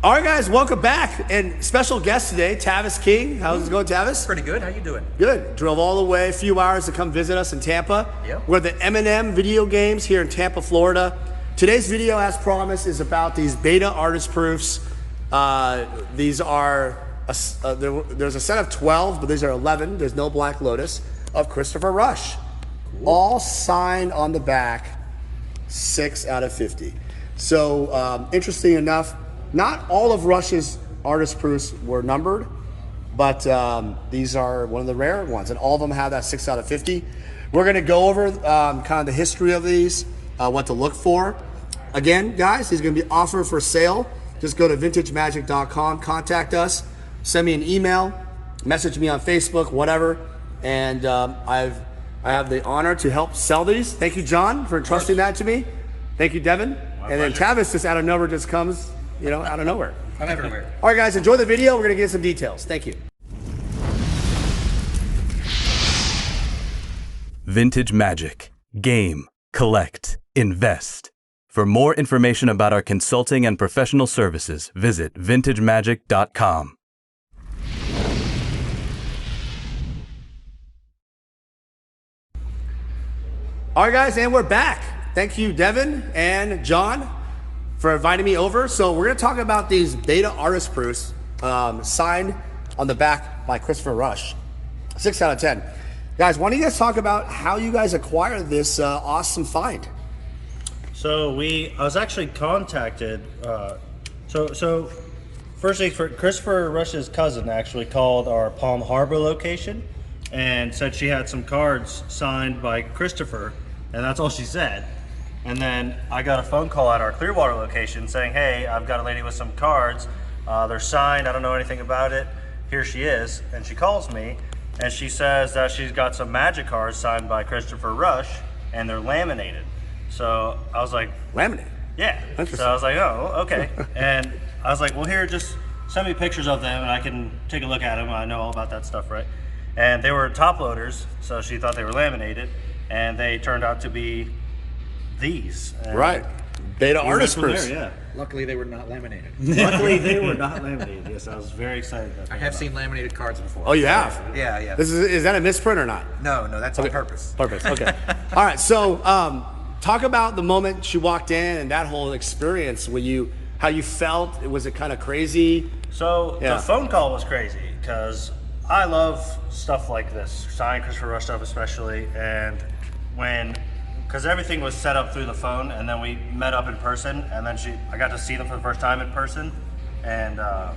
All right, guys, welcome back. And special guest today, Tavis King. How's it going, Tavis? Pretty good. How you doing? Good. Drove all the way, a few hours to come visit us in Tampa. Yep. We're at the M&M Video Games here in Tampa, Florida. Today's video, as promised, is about these beta artist proofs. These are, there's a set of 12, but these are 11. There's no Black Lotus of Christopher Rush. Cool. All signed on the back, 6 out of 50. So interesting enough, not all of Rush's artist proofs were numbered, but these are one of the rare ones, and all of them have that 6 out of 50. We're gonna go over kind of the history of these, what to look for. Again, guys, these are gonna be offered for sale. Just go to vintagemagic.com, contact us, send me an email, message me on Facebook, whatever, and I have the honor to help sell these. Thank you, John, for entrusting that to me. Thank you, Devin. My and pleasure. Then Tavis just out of nowhere just comes, you know, out of nowhere. I'm everywhere. All right, guys, enjoy the video. We're gonna get some details. Thank you. Vintage Magic. Game, collect, invest. For more information about our consulting and professional services, visit vintagemagic.com. All right, guys, and we're back. Thank you, Devin and John, for inviting me over. So we're gonna talk about these beta artist proofs signed on the back by Christopher Rush. 6 out of 10. Guys, why don't you guys talk about how you guys acquired this awesome find? So I was actually contacted. So firstly, Christopher Rush's cousin actually called our Palm Harbor location and said she had some cards signed by Christopher, and that's all she said. And then I got a phone call at our Clearwater location saying, "Hey, I've got a lady with some cards. They're signed. I don't know anything about it. Here she is." And she calls me, and she says that she's got some Magic cards signed by Christopher Rush, and they're laminated. So I was like, laminated? Yeah. So I was like, oh, okay. And I was like, well, here, just send me pictures of them, and I can take a look at them. I know all about that stuff, right? And they were top loaders, so she thought they were laminated, and they turned out to be these. Right. Beta artist proofs. Yeah. Luckily, they were not laminated. Luckily, they were not laminated. Yes, I was very excited about that. I have seen laminated cards before. Oh, you have? Yeah, yeah. Is that a misprint or not? No, that's on purpose. Purpose, okay. All right, so talk about the moment she walked in and that whole experience. How you felt? Was it kind of crazy? So the phone call was crazy because I love stuff like this, signed Christopher Rush stuff especially, and because everything was set up through the phone, and then we met up in person, and then I got to see them for the first time in person, and I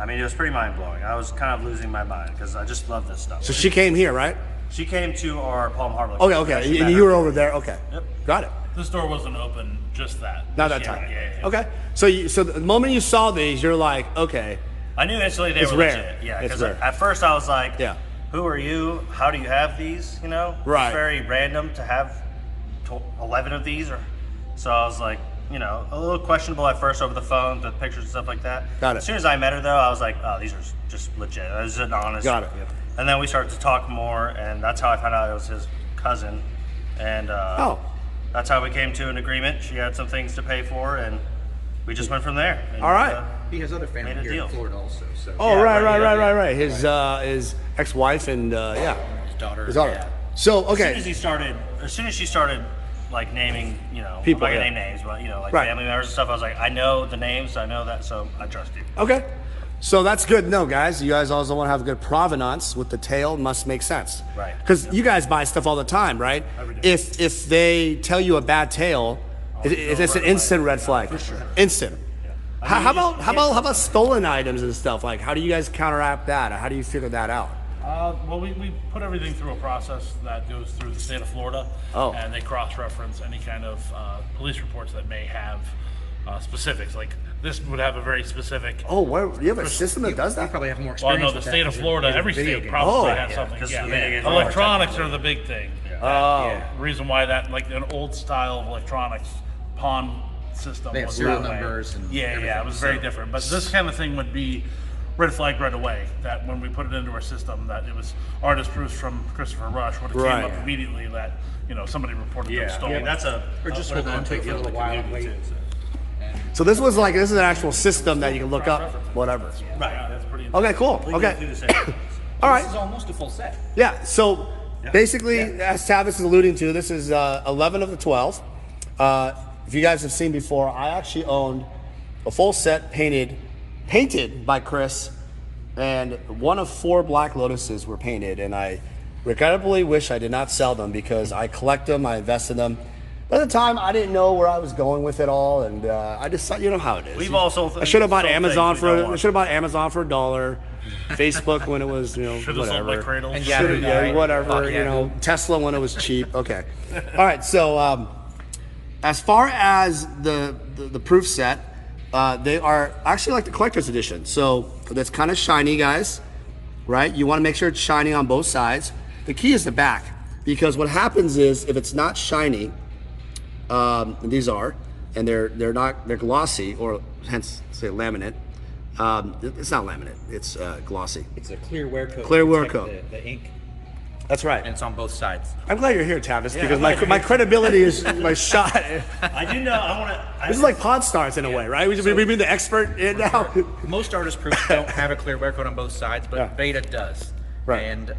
mean, it was pretty mind-blowing. I was kind of losing my mind because I just love this stuff. So she came here, right? She came to our Palm Harbor. Okay, and you were over there. Okay, yep. Got it. The store wasn't open just that. Not that time. Yeah. Okay, so the moment you saw these, you're like, okay. I knew instantly they were rare. legit. Yeah, it's because rare. at first I was like, yeah. Who are you? How do you have these? You know, right? It's very random to have 11 of these, so I was like, you know, a little questionable at first over the phone, the pictures and stuff like that. Got it. As soon as I met her, though, I was like, oh, these are just legit. This is an honest. Got it. And then we started to talk more, and that's how I found out it was his cousin, and that's how we came to an agreement. She had some things to pay for, and we just went from there. And, all right. He has other family here in Florida also. So. Oh, yeah, right. His ex-wife and his daughter. Yeah. So okay. As soon as she started like naming, you know, people, I'm not gonna name names, but you know, like family members and stuff, I was like, I know the names, I know that, so I trust you. Okay. So that's good. No, guys, you guys also want to have a good provenance with the tail. Must make sense. Right. Because you guys buy stuff all the time, right? Every day. If they tell you a bad tail, it's an instant red flag. For sure. Instant. Yeah. How about stolen items and stuff? Like, how do you guys counteract that? How do you figure that out? Well, we put everything through a process that goes through the state of Florida, and they cross-reference any kind of police reports that may have specifics. Like this would have a very specific. Oh, you have a system that does that? You probably have more experience. Well, no, the state of Florida, every state probably has something. Yeah. Electronics are the big thing. The reason why that, like an old style of electronics pawn system. They have serial numbers and it was very different. But this kind of thing would be red flagged right away, that when we put it into our system that it was artist proofs from Christopher Rush, would have came up immediately that somebody reported them stolen. Yeah, that's or just hold on to it for a little while and wait. And So this was like, this is an actual system that you can look up, whatever. Right. Yeah, that's pretty Okay, cool. We go through Okay. the same. All right. This is almost a full set. Yeah, so basically, as Tavis is alluding to, this is 11 of the 12. If you guys have seen before, I actually owned a full set painted by Chris, and one of 4 Black Lotuses were painted, and I regrettably wish I did not sell them because I collect them, I invest in them. But at the time, I didn't know where I was going with it all, and I just thought, you know how it is. We've all sold I should have bought sold Amazon things we for don't I want. should have bought Amazon for $1. Facebook when it was, you know, Should have sold my whatever. cradles. And Should've- Yahoo, yeah, right? whatever, Fuck you know, Yahoo. Tesla when it was cheap. Okay. All right, so as far as the proof set, they are actually like the collector's edition. So that's kind of shiny, guys, right? You want to make sure it's shiny on both sides. The key is the back, because what happens is if it's not shiny, and these are, and they're glossy, or hence say laminate. It's not laminate, it's glossy. It's a clear wear coat. Clear to wear protect coat. The ink, That's right. and it's on both sides. I'm glad you're here, Tavis, because my credibility is my shot. I do know. I want to. This is like Pawn Stars in a way, right? We bring the expert in now. Most artist proofs don't have a clear wear coat on both sides, but Yeah. Beta does. Right. And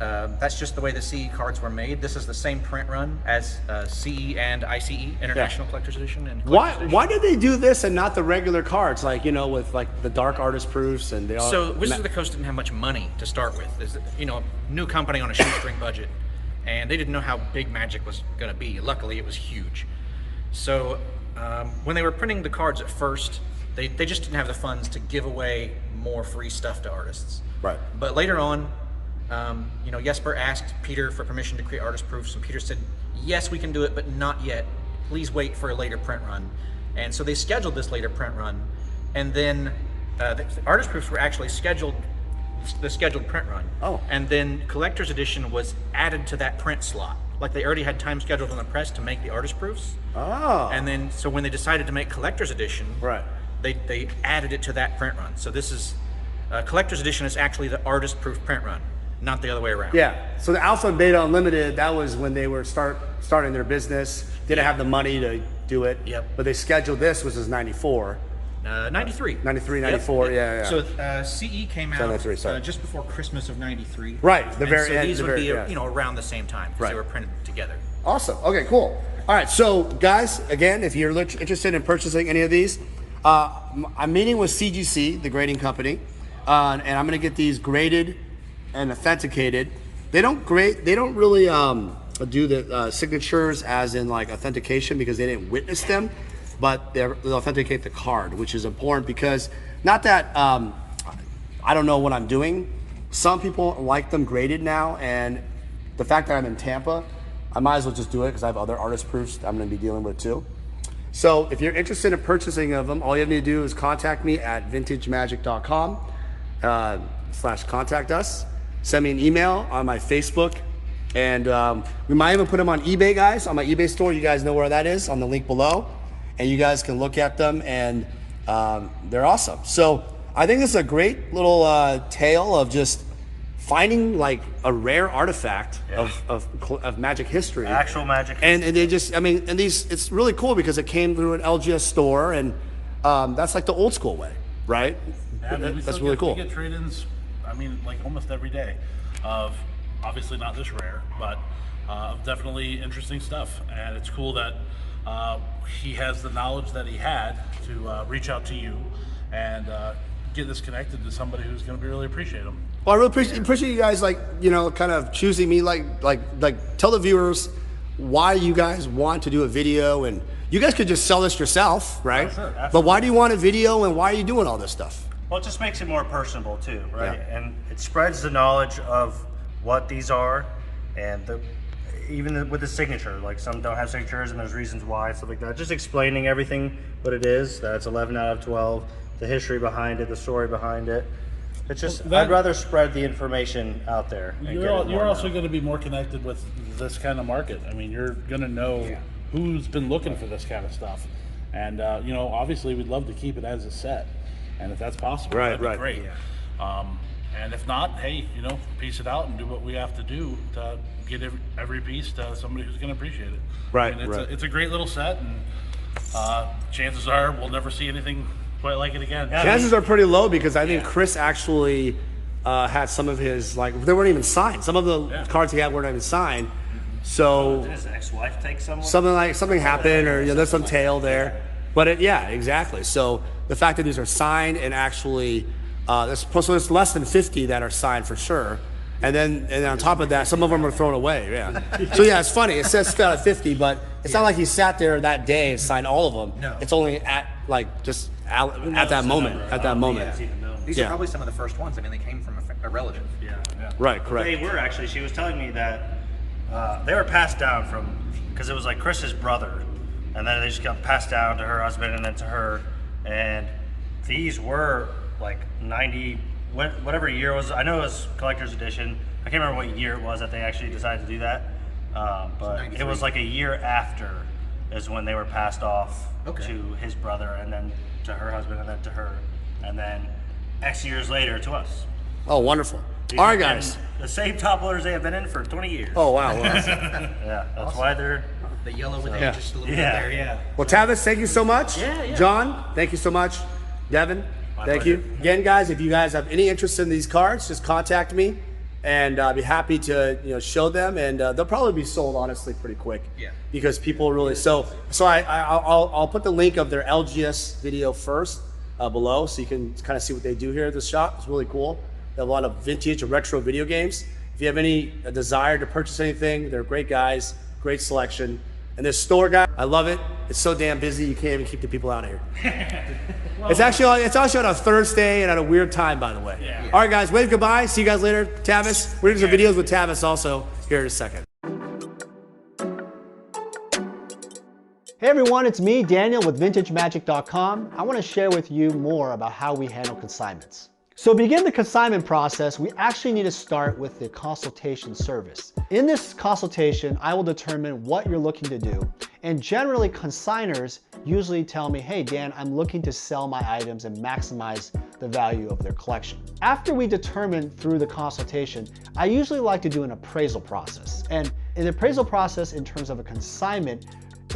that's just the way the CE cards were made. This is the same print run as CE and ICE, International Collector's Edition. And Collector's Edition. Why did they do this and not the regular cards, like, you know, with like the dark artist proofs and they all? So Wizards of the Coast didn't have much money to start with. There's, you know, a new company on a shoestring budget, and they didn't know how big Magic was going to be. Luckily, it was huge. So when they were printing the cards at first, they just didn't have the funds to give away more free stuff to artists. Right. But later on, you know, Jesper asked Peter for permission to create artist proofs, and Peter said, yes, we can do it, but not yet. Please wait for a later print run. And so they scheduled this later print run, and then the artist proofs were actually scheduled, the scheduled print run. Oh. And then Collector's Edition was added to that print slot. Like they already had time scheduled on the press to make the artist proofs. Oh. And then, so when they decided to make Collector's Edition, Right. they added it to that print run. So this is, Collector's Edition is actually the artist proof print run, not the other way around. Yeah. So the Alpha and Beta Unlimited, that was when they were starting their business. Didn't have the money to do it. Yep. But they scheduled this, which is 94. 93. 93, 94, yeah. So CE came out 93, sorry. just before Christmas of 93. Right, the And very so end, these the would very- be, yeah. you know, around the same time because Right. they were printed together. Awesome. Okay, cool. All right, so guys, again, if you're interested in purchasing any of these, I'm meeting with CGC, the grading company, and I'm going to get these graded and authenticated. They don't really do the signatures as in like authentication because they didn't witness them, but they'll authenticate the card, which is important because not that I don't know what I'm doing. Some people like them graded now, and the fact that I'm in Tampa, I might as well just do it because I have other artist proofs that I'm going to be dealing with too. So if you're interested in purchasing of them, all you have to do is contact me at vintagemagic.com /contact us. Send me an email on my Facebook, and we might even put them on eBay, guys, on my eBay store. You guys know where that is on the link below, and you guys can look at them, and they're awesome. So I think this is a great little tale of just finding like a rare artifact of Magic history. Actual Magic. And they just, I mean, and these, it's really cool because it came through an LGS store, and that's like the old school way, right? Yeah, I mean, That's really cool. We get trade-ins, I mean, like almost every day of, obviously not this rare, but of definitely interesting stuff. And it's cool that he has the knowledge that he had to reach out to you and get this connected to somebody who's going to really appreciate him. Well, I really appreciate you guys, like, you know, kind of choosing me, like tell the viewers why you guys want to do a video, and you guys could just sell this yourself, right? Sure, absolutely. But why do you want a video, and why are you doing all this stuff? Well, it just makes it more personable too, right? Yeah. And it spreads the knowledge of what these are, and even with the signature, like some don't have signatures, and there's reasons why, stuff like that. Just explaining everything, what it is. That's 11 out of 12. The history behind it, the story behind it. It's just, That- I'd rather spread the information out there. And get it more You're also known. going to be more connected with this kind of market. I mean, you're going to know who's been looking for this kind of stuff. And, you know, obviously we'd love to keep it as a set. And if that's possible, Right, that'd be right. great. And if not, hey, you know, piece it out and do what we have to do to get every piece to somebody who's going to appreciate it. Right, I mean, right. It's a great little set, and chances are we'll never see anything quite like it again. Chances are pretty low because I think Chris actually had some of his, like, they weren't even signed. Some of the cards he had weren't even signed. So Did his ex-wife take someone? something happened, or there's some tail there. But exactly. So the fact that these are signed and actually, there's less than 50 that are signed for sure. And then on top of that, some of them are thrown away. Yeah. So it's funny. It says out of 50, but it's not like he sat there that day and signed all of them. No. It's only at that moment. At that moment. These are probably some of the first ones. I mean, they came from a relative. Yeah. Right. Correct. They were actually. She was telling me that they were passed down because it was like Chris's brother, and then they just got passed down to her husband and then to her, and these were like 90. Whatever year it was, I know it was collector's edition. I can't remember what year it was that they actually decided to do that, but it was like a year after is when they were passed off to his brother, and then to her husband, and then to her, and then X years later to us. Oh, wonderful. All right, guys. The same top loaders they have been in for 20 years. Oh, wow. Yeah, that's why they're... The yellow with age just a little bit there, yeah. Well, Tavis, thank you so much. Yeah. John, thank you so much. Devin, thank you. Again, guys, if you guys have any interest in these cards, just contact me, and I'll be happy to show them, and they'll probably be sold, honestly, pretty quick. Yeah. Because people really... So I'll put the link of their LGS video first below, so you can kind of see what they do here at the shop. It's really cool. They have a lot of vintage and retro video games. If you have any desire to purchase anything, they're great guys, great selection. And this store, guy, I love it. It's so damn busy, you can't even keep the people out of here. It's actually on a Thursday and at a weird time, by the way. Yeah. All right, guys, wave goodbye. See you guys later. Tavis, we're gonna do some videos with Tavis also here in a second. Hey everyone, it's me, Daniel with VintageMagic.com. I want to share with you more about how we handle consignments. So to begin the consignment process, we actually need to start with the consultation service. In this consultation, I will determine what you're looking to do. And generally, consigners usually tell me, hey Dan, I'm looking to sell my items and maximize the value of their collection. After we determine through the consultation, I usually like to do an appraisal process. And an appraisal process in terms of a consignment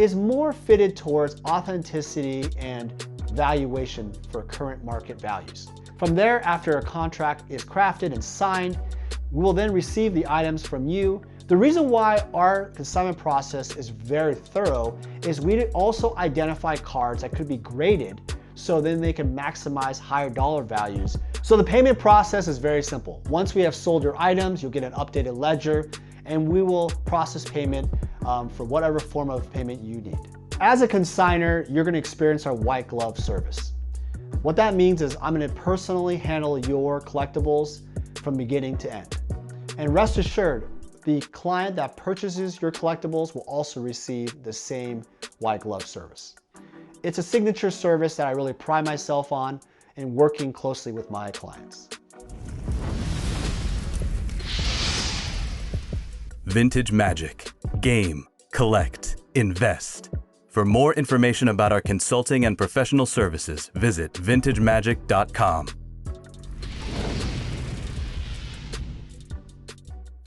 is more fitted towards authenticity and valuation for current market values. From there, after a contract is crafted and signed, we will then receive the items from you. The reason why our consignment process is very thorough is we also identify cards that could be graded so then they can maximize higher dollar values. So the payment process is very simple. Once we have sold your items, you'll get an updated ledger and we will process payment for whatever form of payment you need. As a consigner, you're gonna experience our white glove service. What that means is I'm gonna personally handle your collectibles from beginning to end. And rest assured, the client that purchases your collectibles will also receive the same white glove service. It's a signature service that I really pride myself on in working closely with my clients. Vintage Magic. Game, collect, invest. For more information about our consulting and professional services, visit vintagemagic.com.